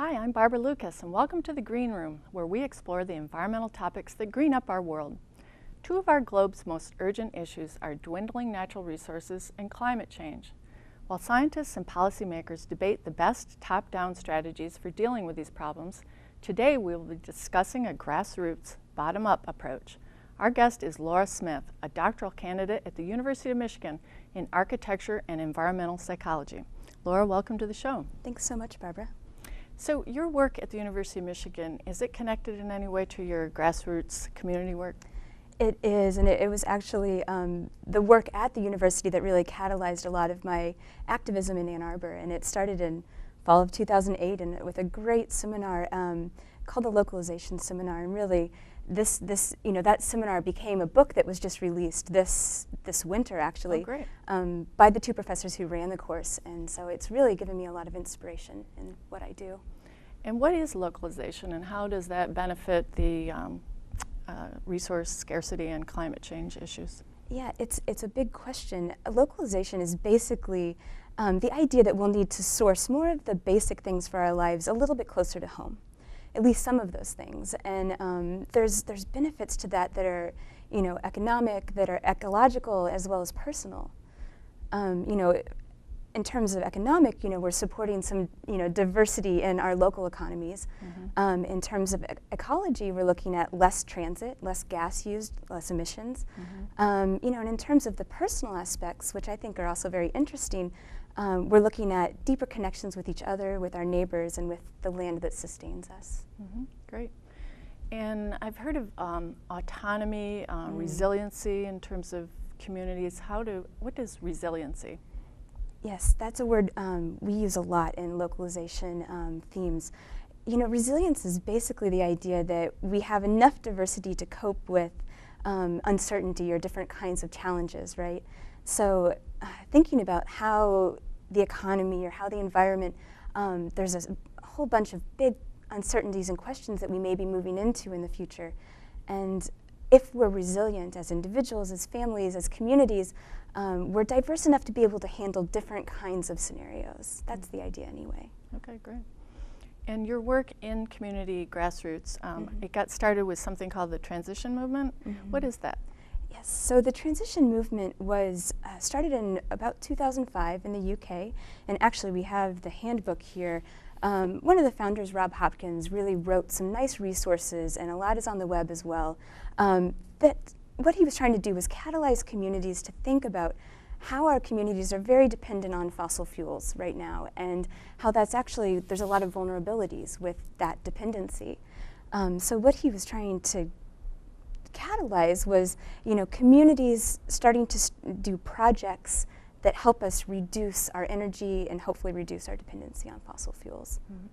Hi, I'm Barbara Lucas, and welcome to the Green Room, where we explore the environmental topics that green up our world. Two of our globe's most urgent issues are dwindling natural resources and climate change. While scientists and policymakers debate the best top-down strategies for dealing with these problems, today we will be discussing a grassroots, bottom-up approach. Our guest is Laura Smith, a doctoral candidate at the University of Michigan in architecture and environmental psychology. Laura, welcome to the show. Thanks so much, Barbara. So your work at the University of Michigan, is it connected in any way to your grassroots community work? It is, and it was actually the work at the university that really catalyzed a lot of my activism in Ann Arbor, and it started in fall of 2008 and with a great seminar called the Localization Seminar, and really that seminar became a book that was just released this winter, actually, by the two professors who ran the course, and so it's really given me a lot of inspiration in what I do. And what is localization, and how does that benefit the resource scarcity and climate change issues? Yeah, it's a big question. Localization is basically the idea that we'll need to source more of the basic things for our lives a little bit closer to home, at least some of those things. And there's benefits to that are, economic, that are ecological, as well as personal. In terms of economic, we're supporting some, diversity in our local economies. Mm-hmm. In terms of ecology, we're looking at less transit, less gas used, less emissions. Mm-hmm. And in terms of the personal aspects, which I think are also very interesting, we're looking at deeper connections with each other, with our neighbors, and with the land that sustains us. Mm-hmm. Great. And I've heard of autonomy, resiliency in terms of communities. What is resiliency? Yes, that's a word we use a lot in localization themes. Resilience is basically the idea that we have enough diversity to cope with uncertainty or different kinds of challenges, right? So thinking about how the economy or how the environment, there's a whole bunch of big uncertainties and questions that we may be moving into in the future. And if we're resilient as individuals, as families, as communities, we're diverse enough to be able to handle different kinds of scenarios. That's the idea anyway. Okay, great. And your work in community grassroots, it got started with something called the transition movement. Mm-hmm. What is that? Yes, so the transition movement was started in about 2005 in the UK, and actually we have the handbook here. One of the founders, Rob Hopkins, really wrote some nice resources, and a lot is on the web as well, that what he was trying to do was catalyze communities to think about how our communities are very dependent on fossil fuels right now, and how that's actually, there's a lot of vulnerabilities with that dependency. So what he was trying to catalyze was, communities starting to do projects that help us reduce our energy and hopefully reduce our dependency on fossil fuels. Mm-hmm.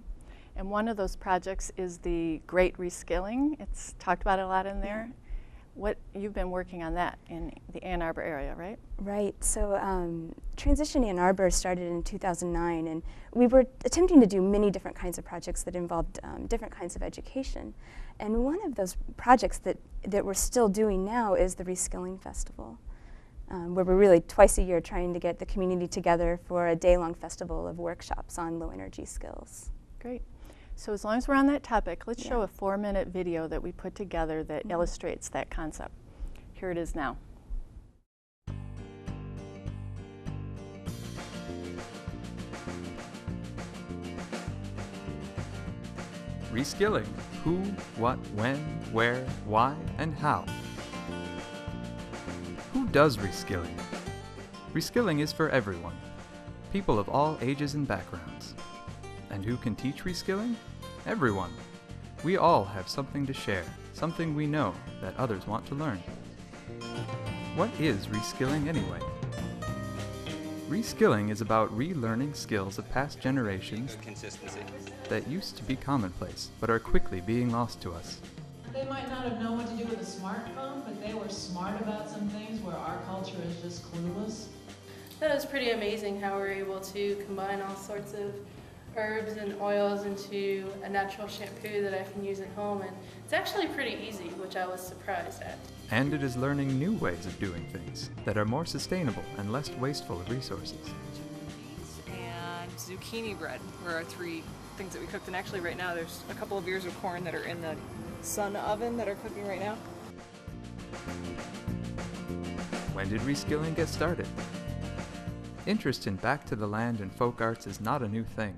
And one of those projects is the Great Rescaling. It's talked about a lot in there. Yeah. You've been working on that in the Ann Arbor area, right? Right. So Transition Ann Arbor started in 2009, and we were attempting to do many different kinds of projects that involved different kinds of education. And one of those projects that we're still doing now is the Rescaling Festival, where we're really twice a year trying to get the community together for a day-long festival of workshops on low-energy skills. Great. So as long as we're on that topic, let's show a 4-minute video that we put together that illustrates that concept. Here it is now. Reskilling. Who, what, when, where, why, and how. Who does reskilling? Reskilling is for everyone, people of all ages and backgrounds. And who can teach reskilling? Everyone. We all have something to share, something we know that others want to learn. What is reskilling anyway? Reskilling is about relearning skills of past generations that used to be commonplace, but are quickly being lost to us. They might not have known what to do with a smartphone, but they were smart about some things where our culture is just clueless. That was pretty amazing how we're able to combine all sorts of herbs and oils into a natural shampoo that I can use at home, and it's actually pretty easy, which I was surprised at. And it is learning new ways of doing things that are more sustainable and less wasteful of resources. And zucchini bread were our three things that we cooked. And actually right now there's a couple of ears of corn that are in the sun oven that are cooking right now. When did reskilling get started? Interest in back to the land and folk arts is not a new thing.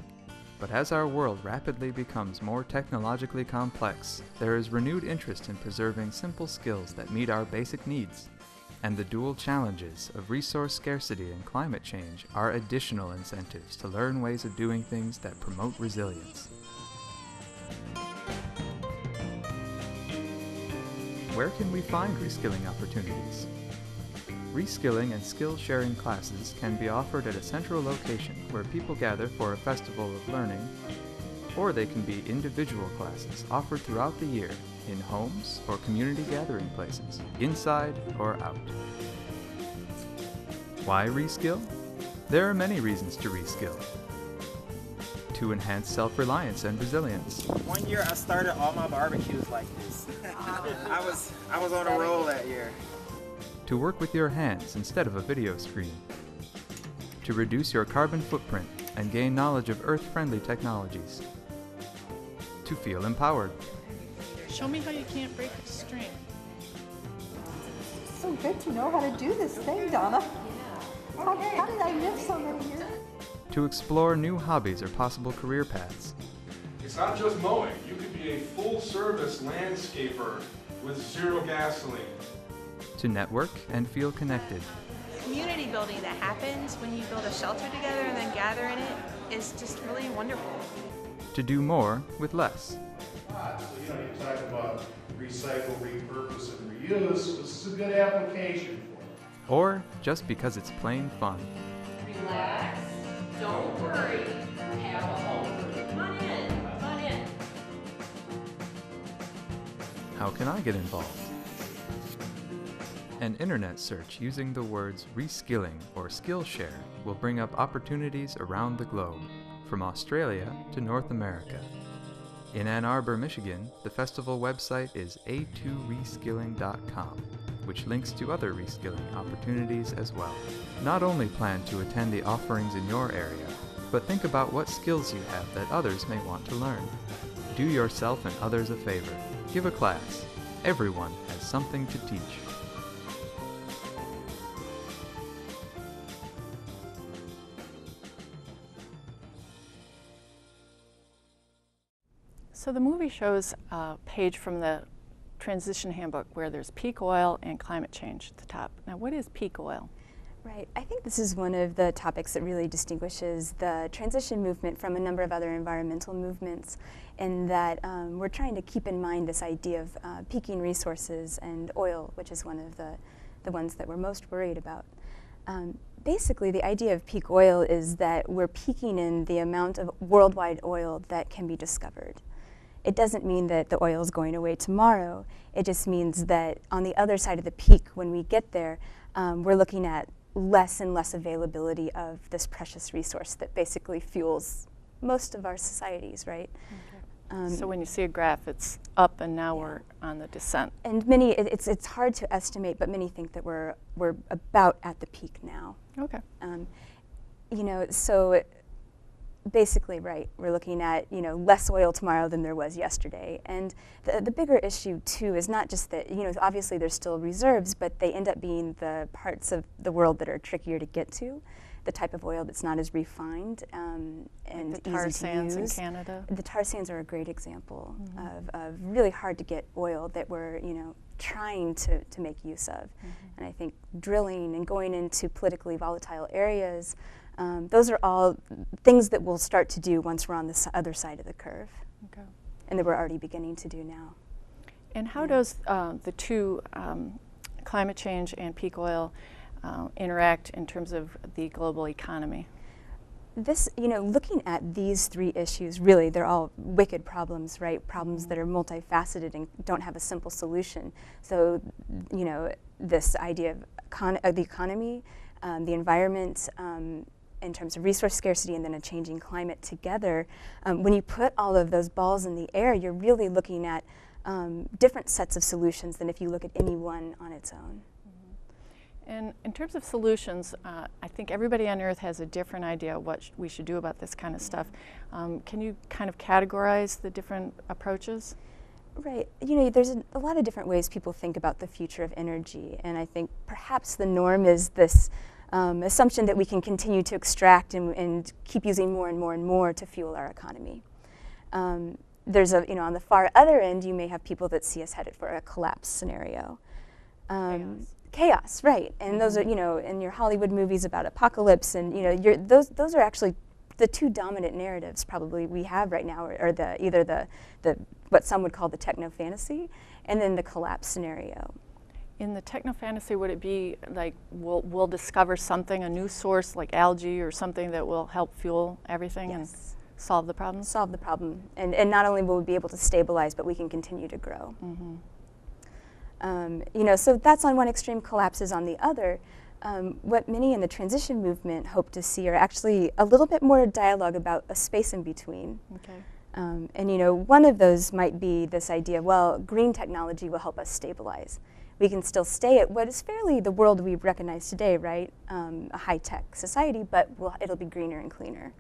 But as our world rapidly becomes more technologically complex, there is renewed interest in preserving simple skills that meet our basic needs. And the dual challenges of resource scarcity and climate change are additional incentives to learn ways of doing things that promote resilience. Where can we find reskilling opportunities? Reskilling and skill-sharing classes can be offered at a central location where people gather for a festival of learning, or they can be individual classes offered throughout the year in homes or community gathering places, inside or out. Why reskill? There are many reasons to reskill. To enhance self-reliance and resilience. One year I started all my barbecues like this. I was on a roll that year. To work with your hands instead of a video screen. To reduce your carbon footprint and gain knowledge of earth-friendly technologies. To feel empowered. Show me how you can't break a string. So good to know how to do this thing, Donna. How did I live so many years? To explore new hobbies or possible career paths. It's not just mowing. You could be a full-service landscaper with zero gasoline. To network and feel connected. Community building that happens when you build a shelter together and then gather in it is just really wonderful. To do more with less. So, you talk about recycle, repurpose, and reuse. This is a good application for it. Or just because it's plain fun. Relax, don't worry, have a home. Come on in, come on in. How can I get involved? An internet search using the words reskilling or Skillshare will bring up opportunities around the globe, from Australia to North America. In Ann Arbor, Michigan, the festival website is a2reskilling.com, which links to other reskilling opportunities as well. Not only plan to attend the offerings in your area, but think about what skills you have that others may want to learn. Do yourself and others a favor. Give a class. Everyone has something to teach. So the movie shows a page from the transition handbook where there's peak oil and climate change at the top. Now, what is peak oil? Right. I think this is one of the topics that really distinguishes the transition movement from a number of other environmental movements, in that we're trying to keep in mind this idea of peaking resources and oil, which is one of the ones that we're most worried about. Basically, the idea of peak oil is that we're peaking in the amount of worldwide oil that can be discovered. It doesn't mean that the oil is going away tomorrow. It just means that on the other side of the peak, when we get there, we're looking at less and less availability of this precious resource that basically fuels most of our societies, right? Okay. So when you see a graph, it's up, and now we're on the descent. And it's hard to estimate, but many think that we're about at the peak now. Okay. So basically, right, we're looking at less oil tomorrow than there was yesterday. And the bigger issue too is not just that obviously there's still reserves, but they end up being the parts of the world that are trickier to get to, the type of oil that's not as refined and like the tar easy sands to use. in Canada. The tar sands are a great example of really hard to get oil that we're trying to make use of. And I think drilling and going into politically volatile areas, those are all things that we'll start to do once we're on the other side of the curve. Okay. And that we're already beginning to do now. And how does the two, climate change and peak oil, interact in terms of the global economy? This, looking at these three issues, really, they're all wicked problems, right? Problems that are multifaceted and don't have a simple solution. So, this idea of the economy, the environment, in terms of resource scarcity, and then a changing climate together, when you put all of those balls in the air, you're really looking at different sets of solutions than if you look at any one on its own. And in terms of solutions, I think everybody on Earth has a different idea of what we should do about this kind of stuff. Can you kind of categorize the different approaches? Right. You know, there's a lot of different ways people think about the future of energy, and I think perhaps the norm is this assumption that we can continue to extract and keep using more and more and more to fuel our economy. There's a, you know, on the far other end, you may have people that see us headed for a collapse scenario. Chaos, right? And those are, you know, in your Hollywood movies about apocalypse, and you know, those are actually the two dominant narratives probably we have right now, are either the what some would call the Techno Fantasy, and then the collapse scenario. In the Techno Fantasy, would it be like we'll discover something, a new source like algae or something that will help fuel everything and solve the problem? Solve the problem, and not only will we be able to stabilize, but we can continue to grow. You know, so that's on one extreme, collapses on the other. What many in the transition movement hope to see are actually a little bit more dialogue about a space in between. Okay. And you know, one of those might be this idea, well, green technology will help us stabilize. We can still stay at what is fairly the world we recognize today, right? A high-tech society, but it'll be greener and cleaner.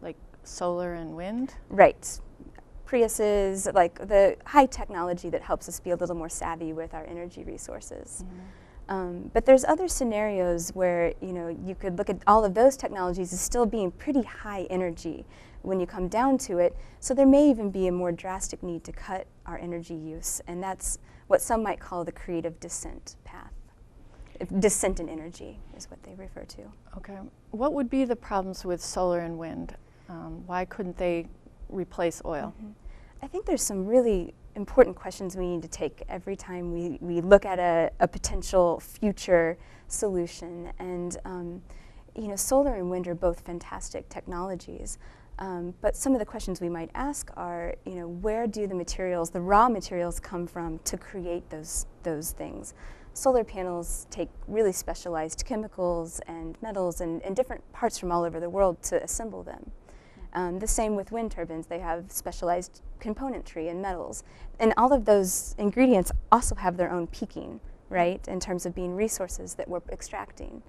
Like solar and wind? Right. Priuses, like the high technology that helps us be a little more savvy with our energy resources. But there's other scenarios where, you know, you could look at all of those technologies as still being pretty high energy when you come down to it. So there may even be a more drastic need to cut our energy use, and that's what some might call the creative dissent path. Dissent in energy is what they refer to. Okay. What would be the problems with solar and wind? Why couldn't they replace oil? I think there's some really important questions we need to take every time we look at a potential future solution. And you know, solar and wind are both fantastic technologies. But some of the questions we might ask are, you know, where do the materials, the raw materials, come from to create those things? Solar panels take really specialized chemicals and metals and different parts from all over the world to assemble them. The same with wind turbines. They have specialized componentry and metals. And all of those ingredients also have their own peaking, right, in terms of being resources that we're extracting.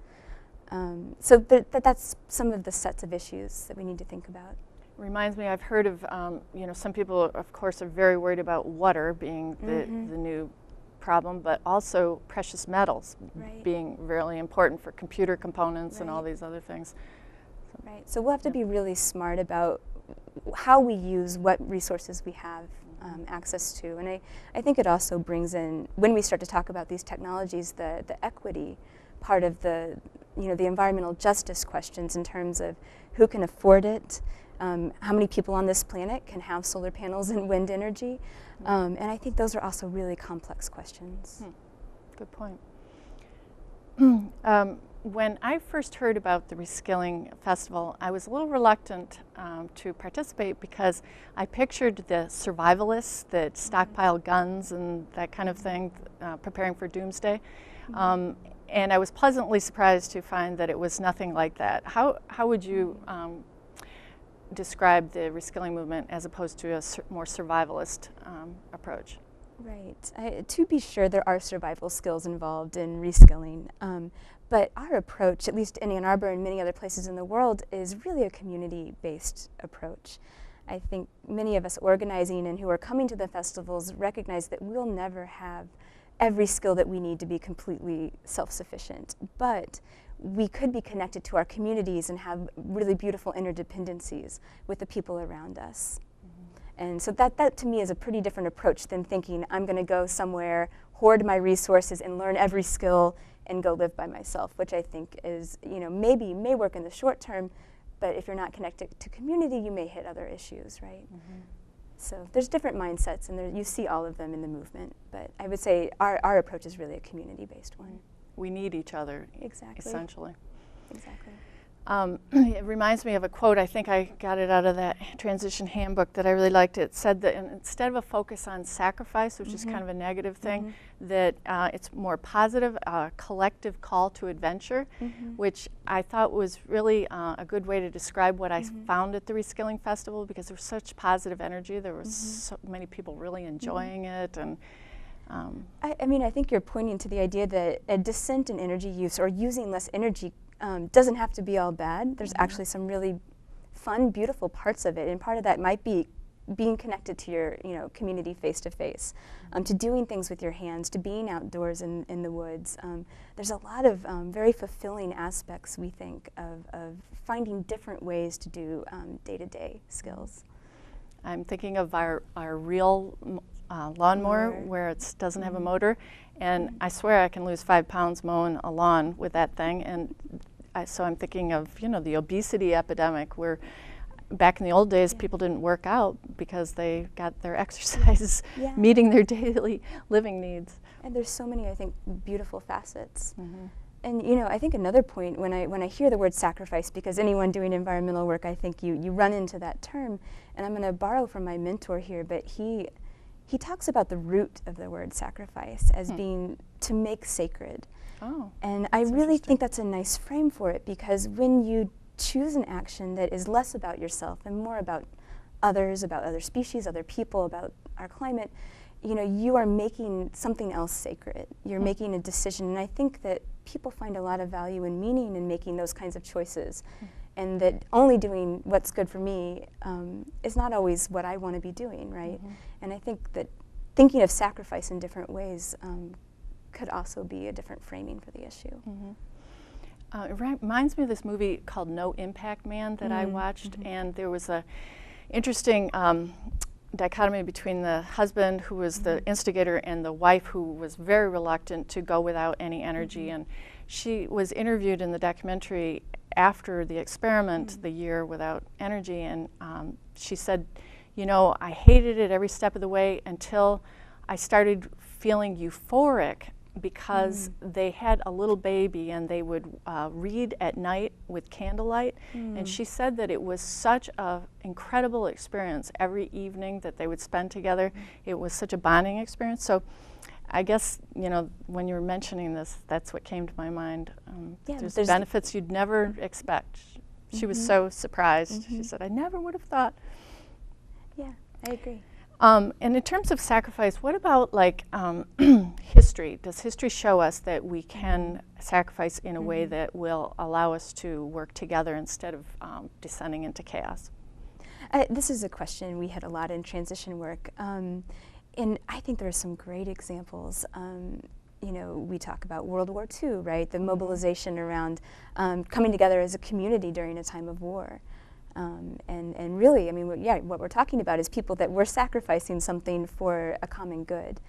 So that's some of the sets of issues that we need to think about. Reminds me, I've heard of, you know, some people, of course, are very worried about water being the new problem, but also precious metals being really important for computer components and all these other things. Right, so we'll have to be really smart about how we use what resources we have access to. And I think it also brings in, when we start to talk about these technologies, the equity part of the, you know, the environmental justice questions in terms of who can afford it, how many people on this planet can have solar panels and wind energy. And I think those are also really complex questions. Good point. When I first heard about the Rescaling Festival, I was a little reluctant to participate because I pictured the survivalists that stockpile guns and that kind of thing, preparing for doomsday. And I was pleasantly surprised to find that it was nothing like that. How would you describe the Rescaling movement as opposed to a more survivalist approach? Right. To be sure, there are survival skills involved in reskilling. But our approach, at least in Ann Arbor and many other places in the world, is really a community-based approach. I think many of us organizing and who are coming to the festivals recognize that we'll never have every skill that we need to be completely self-sufficient. But we could be connected to our communities and have really beautiful interdependencies with the people around us. And so that to me is a pretty different approach than thinking I'm going to go somewhere, hoard my resources, and learn every skill and go live by myself, which I think is, you know, maybe may work in the short term, but if you're not connected to community, you may hit other issues, right? So there's different mindsets, and you see all of them in the movement. But I would say our approach is really a community-based one. We need each other, essentially. Exactly. It reminds me of a quote, I think I got it out of that transition handbook that I really liked. It said that instead of a focus on sacrifice, which is kind of a negative thing, that it's more positive, collective call to adventure, which I thought was really a good way to describe what I found at the Rescaling Festival, because there was such positive energy. There was so many people really enjoying it, and I mean, I think you're pointing to the idea that a dissent in energy use or using less energy doesn't have to be all bad. There's actually some really fun, beautiful parts of it, and part of that might be being connected to your community face-to-face, to doing things with your hands, to being outdoors in the woods. There's a lot of very fulfilling aspects, we think, of finding different ways to do day-to-day skills. I'm thinking of our real lawnmower where it doesn't have a motor, and I swear I can lose 5 pounds mowing a lawn with that thing. And so I'm thinking of the obesity epidemic, where back in the old days people didn't work out because they got their exercise meeting their daily living needs. And there's so many, I think, beautiful facets. And I think another point when I hear the word sacrifice, because anyone doing environmental work, I think you run into that term, and I'm going to borrow from my mentor here, but he talks about the root of the word sacrifice as being to make sacred. And I really think that's a nice frame for it, because when you choose an action that is less about yourself and more about others, about other species, other people, about our climate, you are making something else sacred. You're making a decision, and I think that people find a lot of value and meaning in making those kinds of choices, and that only doing what's good for me is not always what I want to be doing, right? And I think that thinking of sacrifice in different ways could also be a different framing for the issue. It reminds me of this movie called No Impact Man that I watched, and there was a interesting dichotomy between the husband, who was the instigator, and the wife, who was very reluctant to go without any energy. And she was interviewed in the documentary after the experiment, the year without energy, and she said, I hated it every step of the way until I started feeling euphoric, because they had a little baby and they would read at night with candlelight. And she said that it was such an incredible experience every evening that they would spend together. It was such a bonding experience. So I guess, when you were mentioning this, that's what came to my mind. There's benefits you'd never expect. She was so surprised. She said, I never would have thought. Yeah, I agree. And in terms of sacrifice, what about history? Does history show us that we can sacrifice in a way that will allow us to work together instead of descending into chaos? This is a question we had a lot in transition work. And I think there are some great examples. We talk about World War II, right? The mobilization around coming together as a community during a time of war. And really, I mean, what we're talking about is people that were sacrificing something for a common good.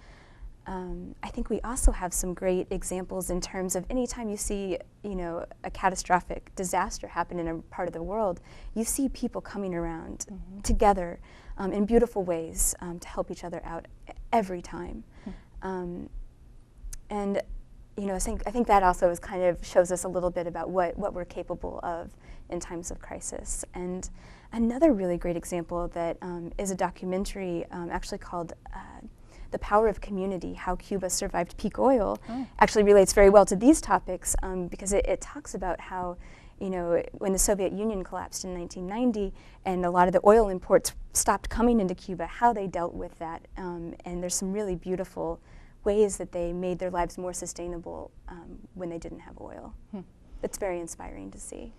I think we also have some great examples in terms of anytime you see, a catastrophic disaster happen in a part of the world, you see people coming around together in beautiful ways to help each other out every time. And I think that also is kind of shows us a little bit about what we're capable of in times of crisis. And another really great example that is a documentary actually called The Power of Community, How Cuba Survived Peak Oil, actually relates very well to these topics because it talks about how, when the Soviet Union collapsed in 1990 and a lot of the oil imports stopped coming into Cuba, how they dealt with that. And there's some really beautiful ways that they made their lives more sustainable when they didn't have oil. It's very inspiring to see.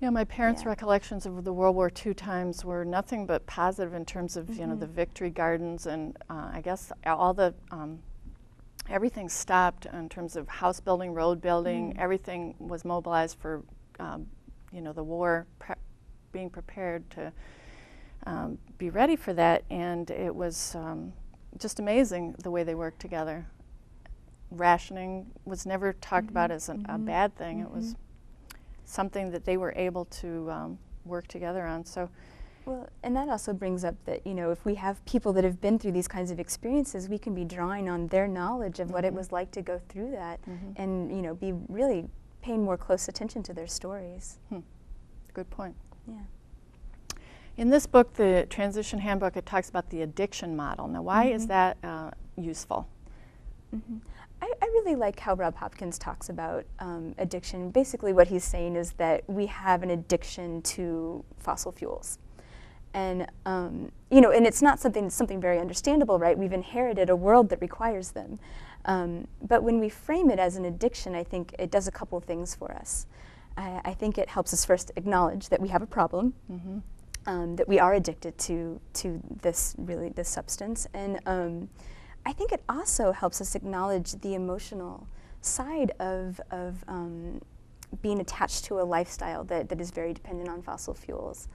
My parents' recollections of the World War II times were nothing but positive in terms of the victory gardens, and I guess all the everything stopped in terms of house building, road building. Everything was mobilized for the war, being prepared to be ready for that, and it was just amazing the way they worked together. Rationing was never talked about as a bad thing. It was something that they were able to work together on. So, well, and that also brings up that if we have people that have been through these kinds of experiences, we can be drawing on their knowledge of what it was like to go through that, and be really paying more close attention to their stories. Good point. Yeah. In this book, the Transition Handbook, it talks about the addiction model. Now, why is that useful? I really like how Rob Hopkins talks about addiction. Basically what he's saying is that we have an addiction to fossil fuels. And you know, and it's not something very understandable, right? We've inherited a world that requires them. But when we frame it as an addiction, I think it does a couple of things for us. I think it helps us first acknowledge that we have a problem, that we are addicted to this substance, and I think it also helps us acknowledge the emotional side of being attached to a lifestyle that is very dependent on fossil fuels.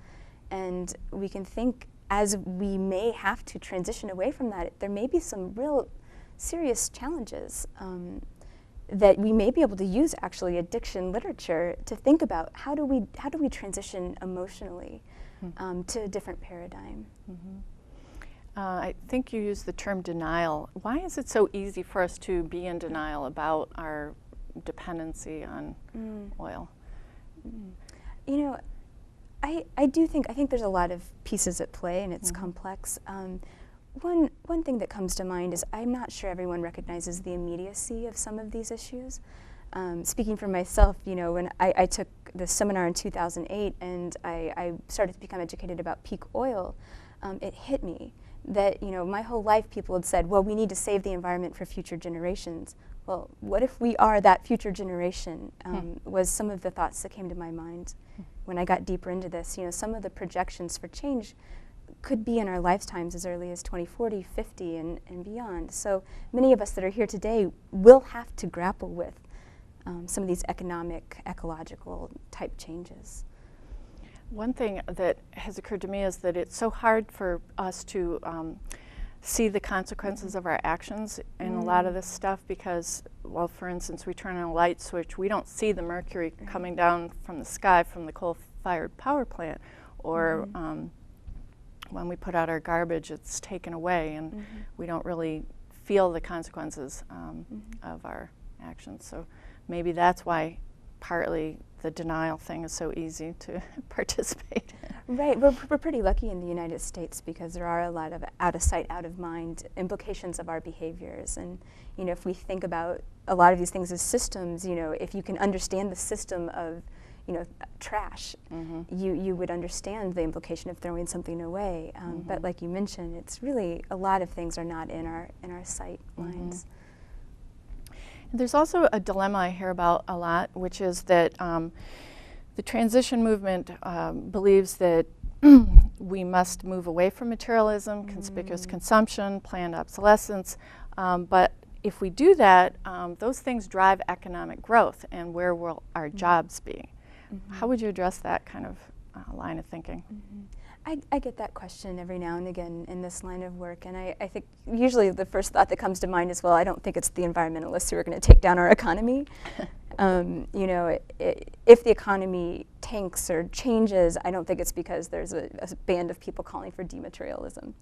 And we can think, as we may have to transition away from that, there may be some real serious challenges that we may be able to use actually addiction literature to think about how do we transition emotionally to a different paradigm. I think you used the term denial. Why is it so easy for us to be in denial about our dependency on oil? You know, I think there's a lot of pieces at play, and it's complex. One thing that comes to mind is I'm not sure everyone recognizes the immediacy of some of these issues. Speaking for myself, you know, when I took the seminar in 2008 and I started to become educated about peak oil, it hit me that, you know, my whole life people had said, well, we need to save the environment for future generations. Well, what if we are that future generation, was some of the thoughts that came to my mind when I got deeper into this. You know, some of the projections for change could be in our lifetimes as early as 2040, 50, and beyond. So many of us that are here today will have to grapple with some of these economic, ecological type changes. One thing that has occurred to me is that it's so hard for us to see the consequences of our actions in a lot of this stuff because, well, for instance, we turn on a light switch, we don't see the mercury coming down from the sky from the coal-fired power plant, or when we put out our garbage, it's taken away, and we don't really feel the consequences of our actions. So maybe that's why partly the denial thing is so easy to participate in. Right, we're pretty lucky in the United States because there are a lot of out of sight, out of mind implications of our behaviors. And, you know, if we think about a lot of these things as systems, you know, if you can understand the system of, you know, trash, you would understand the implication of throwing something away. But like you mentioned, it's really, a lot of things are not in our sight lines. There's also a dilemma I hear about a lot, which is that the transition movement believes that we must move away from materialism, conspicuous consumption, planned obsolescence, but if we do that, those things drive economic growth, and where will our jobs be? How would you address that kind of line of thinking? I get that question every now and again in this line of work, and I think usually the first thought that comes to mind is, well, I don't think it's the environmentalists who are going to take down our economy. You know, if the economy tanks or changes, I don't think it's because there's a band of people calling for dematerialism.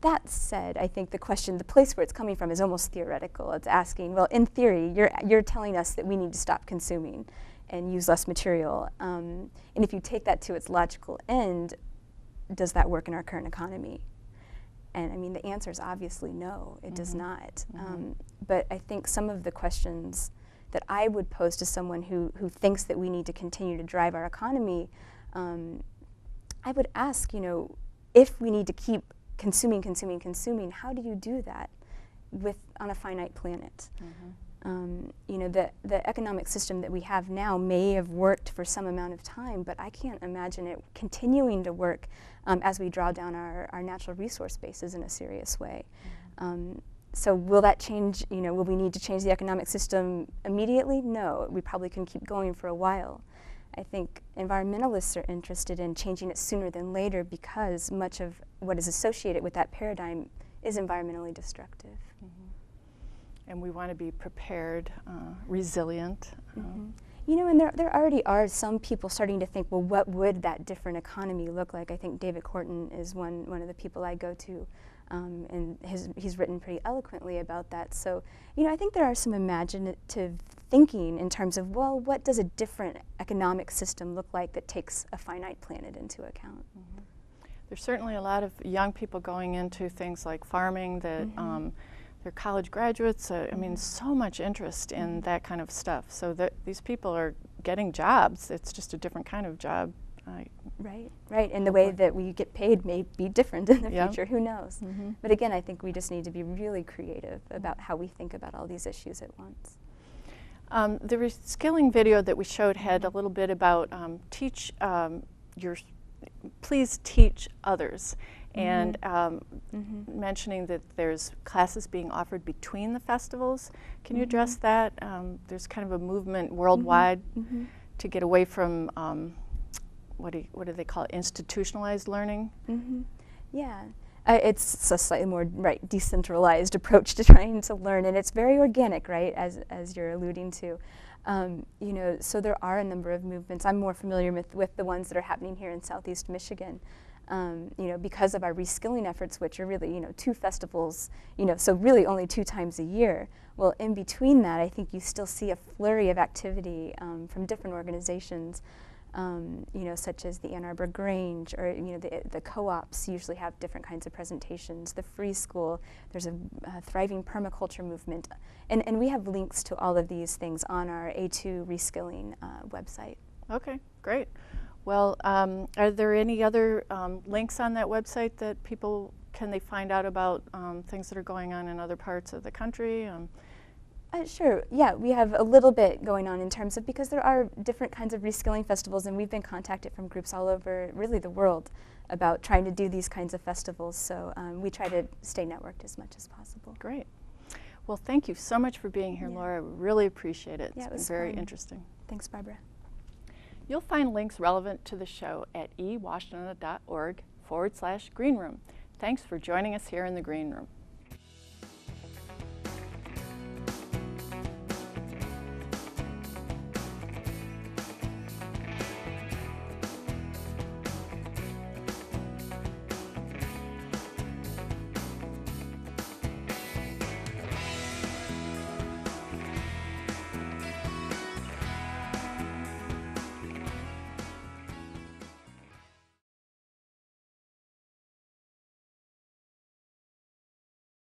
That said, I think the place where it's coming from is almost theoretical. It's asking, well, in theory, you're telling us that we need to stop consuming and use less material. And if you take that to its logical end, does that work in our current economy? And I mean, the answer is obviously no, it does not. But I think some of the questions that I would pose to someone who thinks that we need to continue to drive our economy, I would ask, you know, if we need to keep consuming, how do you do that on a finite planet? You know, the economic system that we have now may have worked for some amount of time, but I can't imagine it continuing to work as we draw down our natural resource bases in a serious way. So will that change, you know, will we need to change the economic system immediately? No, we probably can keep going for a while. I think environmentalists are interested in changing it sooner than later because much of what is associated with that paradigm is environmentally destructive. And we want to be prepared, resilient. You know, and there already are some people starting to think, well, what would that different economy look like? I think David Horton is one of the people I go to, and he's written pretty eloquently about that. So, you know, I think there are some imaginative thinking in terms of, well, what does a different economic system look like that takes a finite planet into account? There's certainly a lot of young people going into things like farming that they're college graduates. I mean, so much interest in that kind of stuff. So that these people are getting jobs. It's just a different kind of job Right. And the way that we get paid may be different in the Yeah. future. Who knows? Mhm. But again, I think we just need to be really creative about how we think about all these issues at once. The reskilling video that we showed had a little bit about please teach others, and mentioning that there's classes being offered between the festivals. Can you address that? There's kind of a movement worldwide to get away from what do they call it? Institutionalized learning. Yeah. It's a slightly more decentralized approach to trying to learn, and it's very organic, right? As you're alluding to, you know. So there are a number of movements. I'm more familiar with the ones that are happening here in Southeast Michigan, you know, because of our reskilling efforts, which are really, you know, 2 festivals, you know, so really only 2 times a year. Well, in between that, I think you still see a flurry of activity from different organizations. You know, such as the Ann Arbor Grange, or you know, the co-ops usually have different kinds of presentations. The Free School, there's a thriving permaculture movement, and we have links to all of these things on our A2 Reskilling website. Okay, great. Well, are there any other links on that website that people can they find out about things that are going on in other parts of the country? Sure, yeah, we have a little bit going on in terms of, because there are different kinds of reskilling festivals, and we've been contacted from groups all over really the world about trying to do these kinds of festivals, so we try to stay networked as much as possible. Great. Well, thank you so much for being here, Laura. Really appreciate it. Yeah, It's it was been very fun. interesting. Thanks, Barbara. You'll find links relevant to the show at ewashington.org/greenroom. Thanks for joining us here in the Green Room.